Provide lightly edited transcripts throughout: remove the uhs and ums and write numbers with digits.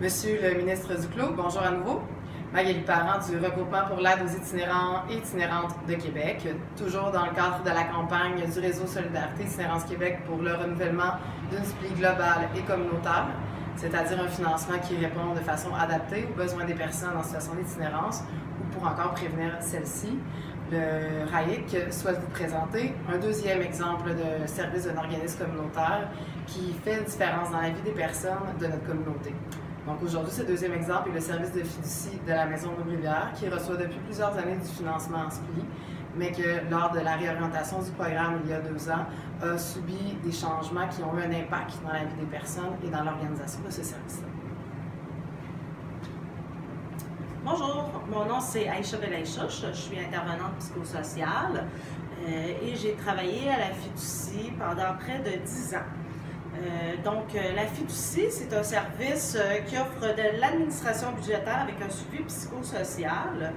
Monsieur le ministre Duclos, bonjour à nouveau. Magali Parent du Regroupement pour l'aide aux itinérants et itinérantes de Québec, toujours dans le cadre de la campagne du réseau Solidarité Itinérance Québec pour le renouvellement d'une SPLI globale et communautaire, c'est-à-dire un financement qui répond de façon adaptée aux besoins des personnes en situation d'itinérance ou pour encore prévenir celles-ci. Le RAIC souhaite vous présenter un deuxième exemple de service d'un organisme communautaire qui fait une différence dans la vie des personnes de notre communauté. Donc aujourd'hui, ce deuxième exemple est le service de fiducie de la Maison Nos-Rivières qui reçoit depuis plusieurs années du financement en SPLI, mais que lors de la réorientation du programme il y a 2 ans, a subi des changements qui ont eu un impact dans la vie des personnes et dans l'organisation de ce service-là. Bonjour, mon nom c'est Aïcha Belaïchouch, je suis intervenante psychosociale et j'ai travaillé à la fiducie pendant près de 10 ans. La fiducie, c'est un service qui offre de l'administration budgétaire avec un suivi psychosocial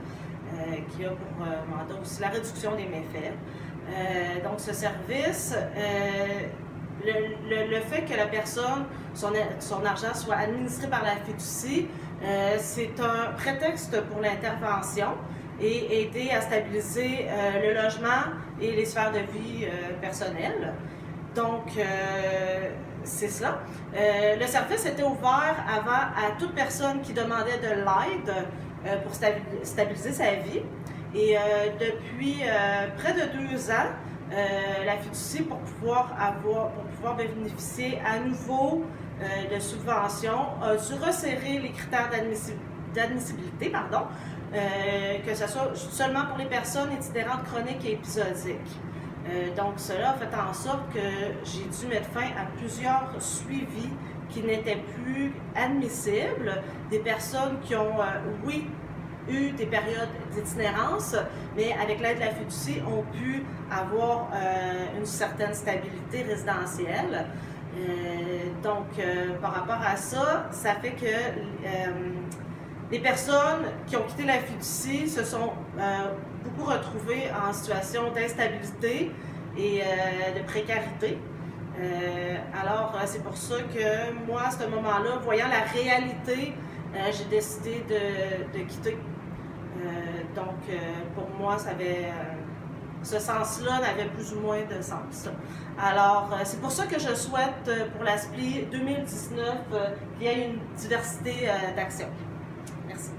qui a pour mandat aussi la réduction des méfaits. Donc ce service, le fait que la personne, son argent soit administré par la fiducie, c'est un prétexte pour l'intervention et aider à stabiliser le logement et les sphères de vie personnelles. Donc, c'est cela. Le service était ouvert avant à toute personne qui demandait de l'aide pour stabiliser sa vie. Et depuis près de 2 ans, la fiducie, pour pouvoir bénéficier à nouveau de subventions, a dû resserrer les critères d'admissibilité, que ce soit seulement pour les personnes itinérantes chroniques et épisodiques. Donc, cela a fait en sorte que j'ai dû mettre fin à plusieurs suivis qui n'étaient plus admissibles, des personnes qui ont, oui, eu des périodes d'itinérance, mais avec l'aide de la fiducie, ont pu avoir une certaine stabilité résidentielle. Par rapport à ça, ça fait que les personnes qui ont quitté la fiducie se sont beaucoup retrouvées en situation d'instabilité et de précarité. C'est pour ça que moi, à ce moment-là, voyant la réalité, j'ai décidé de quitter. Pour moi, ce sens-là n'avait plus ou moins de sens. Alors, c'est pour ça que je souhaite, pour la SPLI 2019, qu'il y ait une diversité d'actions. Merci.